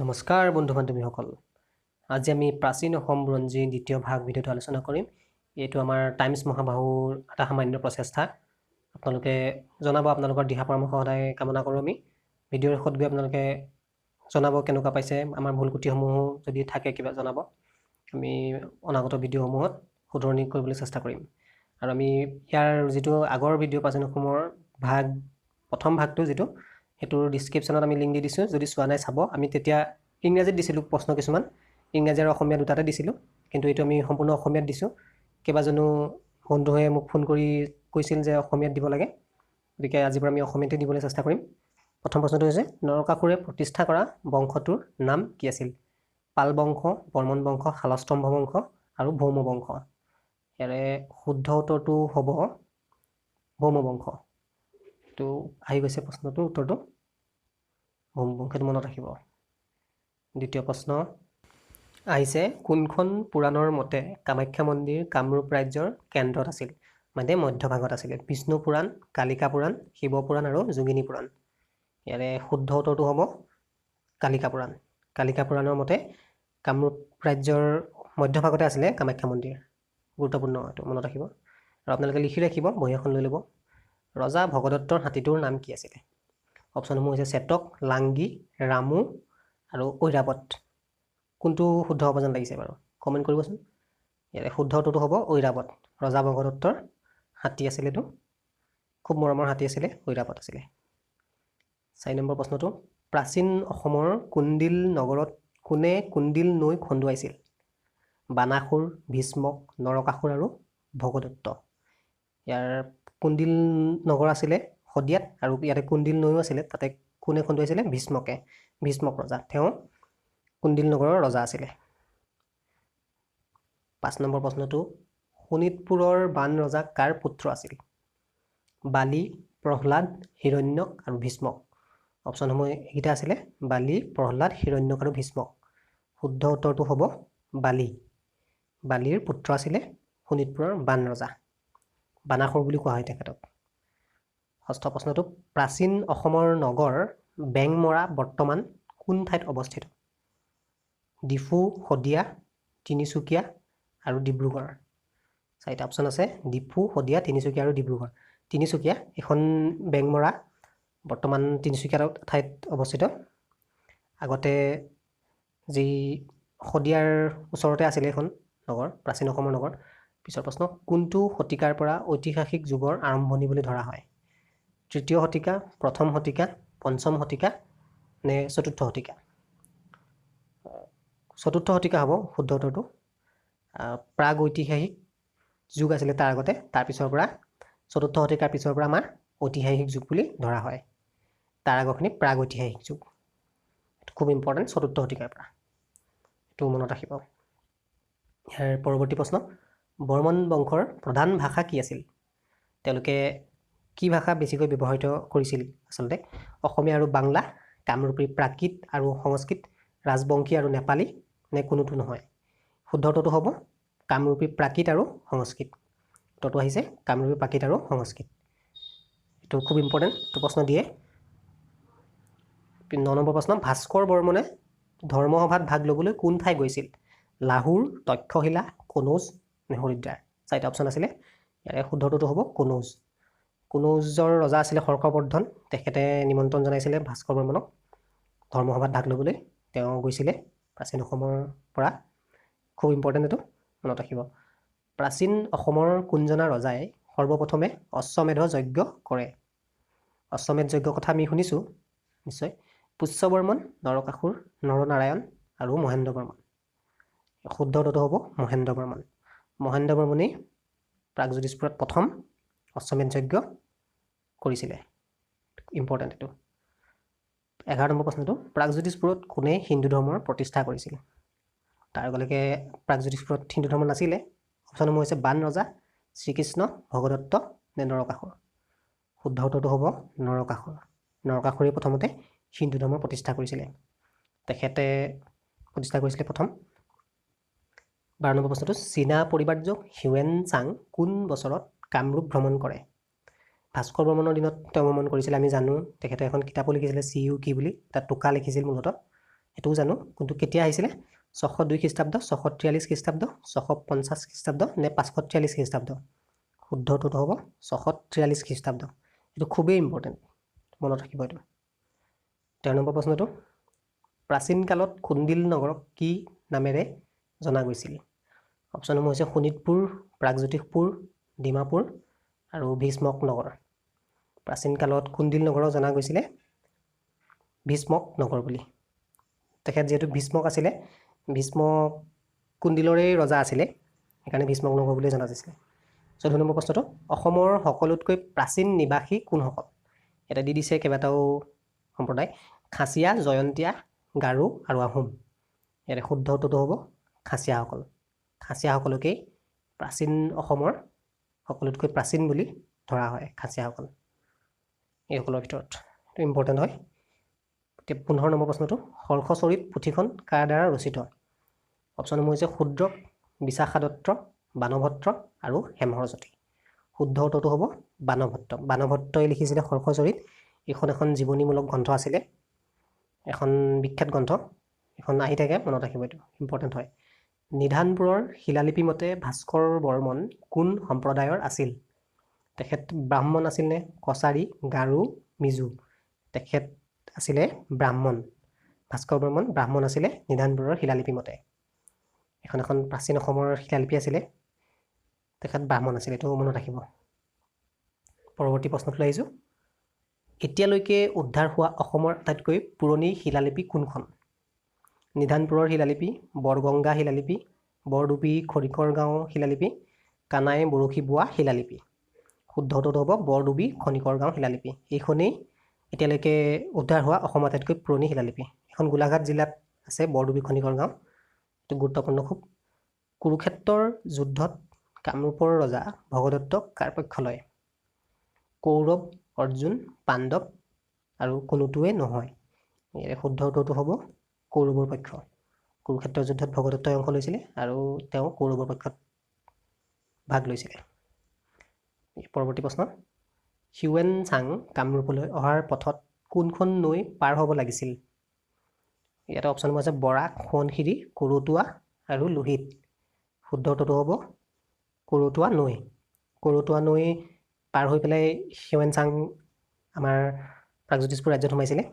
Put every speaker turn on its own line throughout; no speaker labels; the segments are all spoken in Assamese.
নমস্কাৰ বন্ধু বান্ধৱীসকল আজি আমি প্ৰাচীন অসম বুৰঞ্জী দ্বিতীয় ভাগ ভিডিঅ'টো আলোচনা কৰিম এইটো আমাৰ টাইমছ মহাবাহুৰ এটা সামান্য প্ৰচেষ্টা আপোনালোকে জনাব আপোনালোকৰ দিহা পৰামৰ্শ সদায় কামনা কৰোঁ আমি ভিডিঅ'ৰ শেষত গৈ আপোনালোকে জনাব কেনেকুৱা পাইছে আমাৰ ভুল ত্ৰুটিসমূহ যদি থাকে কিবা জনাব আমি অনাগত ভিডিঅ'সমূহত শুধৰণি কৰিবলৈ চেষ্টা কৰিম আৰু আমি ইয়াৰ যিটো আগৰ ভিডিঅ' প্ৰাচীন অসমৰ ভাগ প্ৰথম ভাগটো যিটো হেতুৰ ডেসক্ৰিপশনত আমি লিংক দি দিছো যদি চোৱা নাই চাব আমি তেতিয়া ইংৰাজীত দিছিলো প্ৰশ্ন কিছুমান ইংৰাজী আৰু অসমীয়া দুটাতে দিছিলো কিন্তু এটো আমি সম্পূৰ্ণ অসমীয়াত দিছো কেবাজনো বন্ধুৱে মোক ফোন কৰি কৈছিল যে অসমীয়াত দিব লাগে গতিকে আজিৰ পৰা আমি অসমীয়াতে দিবলৈ চেষ্টা কৰিম প্ৰথম প্ৰশ্নটো হৈছে নৰকাসুৰে প্ৰতিষ্ঠা কৰা বংশটোৰ নাম কি আছিল পাল বংশ বৰ্মন বংশ শালস্তম্ভ বংশ আৰু ভৌম বংশ ইয়াৰে শুদ্ধ উত্তৰটো হ'ব ভৌম বংশ তো আহি গৈছে প্ৰশ্নটো উত্তৰটো ভৌম বংশটো মনত ৰাখিব দ্বিতীয় প্ৰশ্ন আহিছে কোনখন পুৰাণৰ মতে কামাখ্যা মন্দিৰ কামৰূপ ৰাজ্যৰ কেন্দ্ৰত আছিল মানে মধ্যভাগত আছিল বিষ্ণু পুৰাণ কালিকা পুৰাণ শিৱ পুৰাণ আৰু যোগিনী পুৰাণ ইয়াৰে শুদ্ধ উত্তৰটো হ'ব কালিকা পুৰাণৰ মতে কামৰূপ ৰাজ্যৰ মধ্যভাগতে আছিল কামাখ্যা মন্দিৰ গুৰুত্বপূৰ্ণ এইটো মনত ৰাখিব আৰু আপোনালোকে লিখি ৰাখিব বহি এখন লৈ ল'ব ৰজা ভগদত্তৰ হাতীটোৰ নাম কি আছিল অপচনসমূহ হৈছে চেতক লাংগী ৰামু আৰু ঐৰাবত কোনটো শুদ্ধ হ'ব যেন লাগিছে বাৰু কমেন্ট কৰিবচোন ইয়াৰে শুদ্ধ উত্তৰটো হ'ব ঐৰাবত ৰজা ভগদত্তৰ হাতী আছিল এটো খুব মৰমৰ হাতী আছিল ঐৰাবত আছিল 4 নম্বৰ প্ৰশ্নটো প্ৰাচীন অসমৰ কুণ্ডিল নগৰত কোনে কুণ্ডিল নৈ খন্দুৱাইছিল বানাসুৰ ভীষ্মক নৰকাসুৰ আৰু ভগদত্ত ইয়াৰ কুণ্ডিল নগৰ আছিল হদিয়াত আৰু ইয়াতে কুণ্ডিল নৈ আছিল তাতে কোনে খন্দুৱাইছিল ভীষ্মক ৰজা তেওঁ কুণ্ডিল নগৰৰ ৰজা আছিল 5 নম্বৰ প্ৰশ্নটো শোণিতপুৰৰ বান ৰজা কাৰ পুত্ৰ আছিল বালি প্ৰহ্লাদ হিৰণ্যক আৰু ভীষ্মক অপচনসমূহ এইটা আছিল বালি প্ৰহ্লাদ হিৰণ্যক আৰু ভীষ্মক শুদ্ধ উত্তৰটো হ'ব বালিৰ পুত্ৰ আছিল শোণিতপুৰৰ বান ৰজা বানাসুৰ বুলি কোৱা হয় তেখেতক ষষ্ঠ প্ৰশ্নটো প্ৰাচীন অসমৰ নগৰ বেংমৰা বৰ্তমান কোন ঠাইত অৱস্থিত ডিফু হদিয়া তিনিচুকীয়া আৰু ডিব্ৰুগড় চাৰিটা অপচন আছে ডিফু হদিয়া তিনিচুকীয়া আৰু ডিব্ৰুগড় তিনিচুকীয়া এখন বেংমৰা বৰ্তমান তিনিচুকীয়া ঠাইত অৱস্থিত আগতে যি হদিয়াৰ ওচৰতে আছিল এখন নগৰ প্ৰাচীন অসমৰ নগৰ পিছৰ প্ৰশ্ন কোনটো শতিকাৰ পৰা ঐতিহাসিক যুগৰ আৰম্ভণি বুলি ধৰা হয় তৃতীয় শতিকা প্ৰথম শতিকা পঞ্চম শতিকা নে চতুৰ্থ শতিকা চতুৰ্থ শতিকা হ'ব শুদ্ধ উত্তৰটো প্ৰাগ ঐতিহাসিক যুগ আছিল তাৰ আগতে তাৰ পিছৰ পৰা চতুৰ্থ শতিকাৰ পিছৰ পৰা আমাৰ ঐতিহাসিক যুগ বুলি ধৰা হয় তাৰ আগৰখিনি প্ৰাগ ঐতিহাসিক যুগ এটা খুব ইম্পৰ্টেন্ট চতুৰ্থ শতিকাৰ পৰা এটো মনত ৰাখিব ইয়াৰ পৰৱৰ্তী প্ৰশ্ন বৰ্মন বংশৰ প্ৰধান ভাষা কি আছিল তেওঁলোকে কি ভাষা বেছিকৈ ব্যৱহৃত কৰিছিল আচলতে অসমীয়া আৰু বাংলা কামৰূপী প্ৰাকৃত আৰু সংস্কৃত ৰাজবংশী আৰু নেপালী নে কোনোটো নহয় শুদ্ধ উত্তৰটো হ'ব কামৰূপী প্ৰাকৃত আৰু সংস্কৃত উত্তৰটো আহিছে কামৰূপী প্ৰাকৃত আৰু সংস্কৃত এটো খুব ইম্পৰ্টেন্ট তো প্ৰশ্ন দিয়ে 9 নম্বৰ প্ৰশ্ন ভাস্কৰ বৰ্মনে ধৰ্মসভাত ভাগ ল'বলৈ কোন ঠাই গৈছিল লাহুৰ তক্ষশিলা কনৌজ নে হৰিদ্বাৰ চাৰিটা অপচন আছিল ইয়াৰে শুদ্ধ উত্তৰটো হ'ব কনৌজৰ ৰজা আছিল হৰ্ষবৰ্ধন তেখেতে নিমন্ত্ৰণ জনাইছিল ভাস্কৰ বৰ্মনক ধৰ্মসভাত ভাগ ল'বলৈ তেওঁ গৈছিল প্ৰাচীন অসমৰ পৰা খুব ইম্পৰ্টেন্ট এটো মনত ৰাখিব প্ৰাচীন অসমৰ কোনজনা ৰজাই সৰ্বপ্ৰথমে অশ্বমেধ যজ্ঞ কৰে অশ্বমেধ যজ্ঞ কথা আমি শুনিছো নিশ্চয় পুষ্য বৰ্মন নৰকাসুৰ নৰনাৰায়ণ আৰু মহেন্দ্ৰ বৰ্মন শুদ্ধ উত্তৰটো হ'ব মহেন্দ্ৰ বৰ্মনেই প্ৰাগজ্যোতিষপুৰত প্ৰথম অশ্বমেধ যজ্ঞ কৰিছিল ইম্পৰ্টেন্ট এটো 11 নম্বৰ প্ৰশ্নটো প্ৰাগজ্যোতিষপুৰত কোনে হিন্দু ধৰ্মৰ প্ৰতিষ্ঠা কৰিছিল তাৰ আগলৈকে প্ৰাগজ্যোতিষপুৰত হিন্দু ধৰ্ম নাছিলে অপচনসমূহ হৈছে বান ৰজা শ্ৰীকৃষ্ণ ভগদত্ত নে নৰকাসুৰ শুদ্ধ উত্তৰটো হ'ব নৰকাসুৰে প্ৰথমতে হিন্দু ধৰ্ম প্ৰতিষ্ঠা কৰিছিল তেখেতে প্ৰতিষ্ঠা কৰিছিল প্ৰথম 12 নম্বৰ প্ৰশ্নটো চীনা পৰিব্ৰাজক হিউৱেন চাং কোন বছৰত কামৰূপ ভ্ৰমণ কৰে ভাস্কৰ বৰ্মনৰ দিনত তেওঁ ভ্ৰমণ কৰিছিল আমি জানো তেখেতে এখন কিতাপো লিখিছিল সিউ কি বুলি তাত টোকা লিখিছিল মূলতঃ এটোও জানো কিন্তু কেতিয়া আহিছিলে 602 খ্ৰীষ্টাব্দ 643 খ্ৰীষ্টাব্দ 650 খ্ৰীষ্টাব্দ নে 543 খ্ৰীষ্টাব্দ শুদ্ধ উত্তৰটো হ'ব 643 খ্ৰীষ্টাব্দ এটো খুবেই ইম্পৰ্টেন্ট মনত ৰাখিব এটো 13 নম্বৰ প্ৰশ্নটো প্ৰাচীন কালত খুন্দিল নগৰক কি নামেৰে জনা গৈছিল অপচনসমূহ হৈছে শোণিতপুৰ প্ৰাগজ্যোতিষপুৰ ডিমাপুৰ আৰু ভীষ্মক নগৰ প্ৰাচীন কালত খুন্দিল নগৰক জনা গৈছিলে ভীষ্মক নগৰ বুলি তেখেত যেহেতু ভীষ্মক আছিলে ভীষ্মক কুন্দিলৰে ৰজা আছিলে সেইকাৰণে ভীষ্মক নগৰ বুলি জনা গৈছিলে 14 নম্বৰ প্ৰশ্নটো অসমৰ সকলোতকৈ প্ৰাচীন নিবাসী কোনসকল এটা দি দিছে কেইবাটাও সম্প্ৰদায় খাচিয়া জয়ন্তীয়া গাৰো আৰু আহোম ইয়াৰ শুদ্ধ উত্তৰটো হ'ব খাচিয়াসকল খাচিয়াসকলকে প্ৰাচীন অসমৰ সকলোতকৈ প্ৰাচীন বুলি ধৰা হয় খাচিয়াসকল এইসকলৰ ভিতৰত এটা ইম্পৰ্টেন্ট হয় 15 নম্বৰ প্ৰশ্নটো হৰ্ষচৰিত পুথিখন কাৰ দ্বাৰা ৰচিত অপচনসমূহ হৈছে শুদ্ৰক বিশাখাদত্ত বানভট্ট আৰু হেমহৰজ্যোতি শুদ্ধ উত্তৰটো হ'ব বানভট্টই লিখিছিলে হৰ্ষচৰিত এখন জীৱনীমূলক গ্ৰন্থ আছিলে এখন বিখ্যাত গ্ৰন্থ এখন আহি থাকে মনত ৰাখিব এইটো ইম্পৰ্টেন্ট হয় নিধানপুৰৰ শিলালিপি মতে ভাস্কৰ বৰ্মন কোন সম্প্ৰদায়ৰ আছিল তেখেত ব্ৰাহ্মণ আছিল নে কছাৰী গাৰো মিজু তেখেত আছিলে ব্ৰাহ্মণ ভাস্কৰ বৰ্মন ব্ৰাহ্মণ আছিলে নিধানপুৰৰ শিলালিপি মতে এখন প্ৰাচীন অসমৰ শিলালিপি আছিলে তেখেত ব্ৰাহ্মণ আছিলে এটো মনত ৰাখিব পৰৱৰ্তী প্ৰশ্নটো আহিছো এতিয়ালৈকে উদ্ধাৰ হোৱা অসমৰ আটাইতকৈ পুৰণি শিলালিপি কোনখন নিধানপুৰৰ শিলালিপি বৰগংগা শিলালিপি বৰডুবি খৰিকৰ গাঁও শিলালিপি কানাই বৰশী বোৱা শিলালিপি শুদ্ধ উত্তৰটো হ'ব বৰডুবি খনিকৰ গাঁও শিলালিপি এইখনেই এতিয়ালৈকে উদ্ধাৰ হোৱা অসমৰ আটাইতকৈ পুৰণি শিলালিপি এখন গোলাঘাট জিলাত আছে বৰডুবি খনিকৰ গাঁও এটো গুৰুত্বপূৰ্ণ খুব কুৰুক্ষেত্ৰৰ যুদ্ধত কামৰূপৰ ৰজা ভগদত্তক কাৰ পক্ষ লয় কৌৰৱ অৰ্জুন পাণ্ডৱ আৰু কোনোটোৱে নহয় ইয়াৰ শুদ্ধ উত্তৰটো হ'ব কৌৰৱৰ পক্ষ কুৰুক্ষেত্ৰৰ যুদ্ধত ভগদত্তই অংশ লৈছিলে আৰু তেওঁ কৌৰৱৰ পক্ষত ভাগ লৈছিলে পৰৱৰ্তী প্ৰশ্ন হিউৱেন চাং কামৰূপলৈ অহাৰ পথত কোনখন নৈ পাৰ হ'ব লাগিছিল ইয়াত অপচনবোৰ আছে বৰাক সোৱণশিৰি কৰতোৱা আৰু লোহিত শুদ্ধ উত্তৰটো হ'ব কৰতোৱা নৈ পাৰ হৈ পেলাই হিউৱেন চাং আমাৰ প্ৰাগজ্যোতিষপুৰ ৰাজ্যত সোমাইছিলে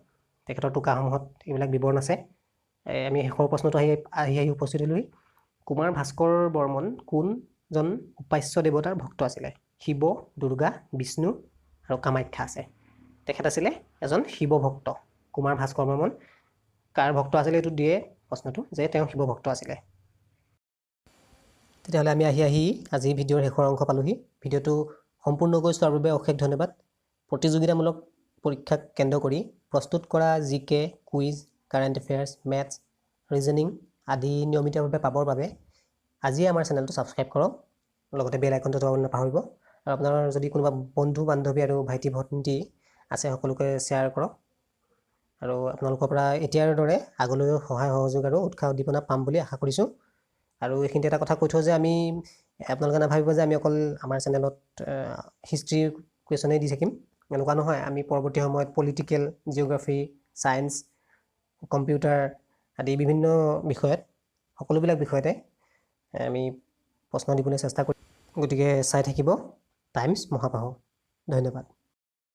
তেখেতৰ টোকাসমূহত এইবিলাক বিৱৰণ আছে আমি শেষৰ প্ৰশ্নটো আহি উপস্থিত হ'লোহি কুমাৰ ভাস্কৰ বৰ্মন কোনজন উপাস্য দেৱতাৰ ভক্ত আছিলে শিৱ দুৰ্গা বিষ্ণু আৰু কামাখ্যা আছে তেখেত আছিলে এজন শিৱ ভক্ত কুমাৰ ভাস্কৰ বৰ্মন কাৰ ভক্ত আছিলে এইটো দিয়ে প্ৰশ্নটো যে তেওঁ শিৱ ভক্ত আছিলে তেতিয়াহ'লে আমি আহি আজি ভিডিঅ'ৰ শেষৰ অংশ পালোহি ভিডিঅ'টো সম্পূৰ্ণকৈ চোৱাৰ বাবে অশেষ ধন্যবাদ প্ৰতিযোগিতামূলক পৰীক্ষাক কেন্দ্ৰ কৰি প্ৰস্তুত কৰা জিকে quiz current affairs maths reasoning আদি নিয়মিতভাৱে পাবৰ বাবে আজি আমাৰ চেনেলটো ছাবস্ক্ৰাইব কৰক লগতে বেল আইকনটো দবাবলৈ নাপাহৰিব আৰু আপোনাৰ যদি কোনোবা বন্ধু বান্ধৱী আৰু ভাইটি ভণ্টি আছে সকলোকে শ্বেয়াৰ কৰক আৰু আপোনালোকৰ পৰা এতিয়াৰ দৰে আগলৈ সহায় সহযোগ আৰু উৎসাহ উদ্দীপনা পাম বুলি আশা কৰিছোঁ আৰু এইখিনিতে এটা কথা কৈ থওঁ যে আমি আপোনালোকে নাভাবিব যে আমি অকল আমাৰ চেনেলত হিষ্ট্ৰীৰ কুৱেশ্যনেই দি থাকিম এনেকুৱা নহয় আমি পৰৱৰ্তী সময়ত পলিটিকেল জিঅ'গ্ৰাফী ছায়েন্স কম্পিউটাৰ আদি বিভিন্ন বিষয়ত সকলোবিলাক বিষয়তে আমি প্ৰশ্ন দিবলৈ চেষ্টা কৰিম গতিকে চাই থাকিব টাইমছ মহাবাহু ধন্যবাদ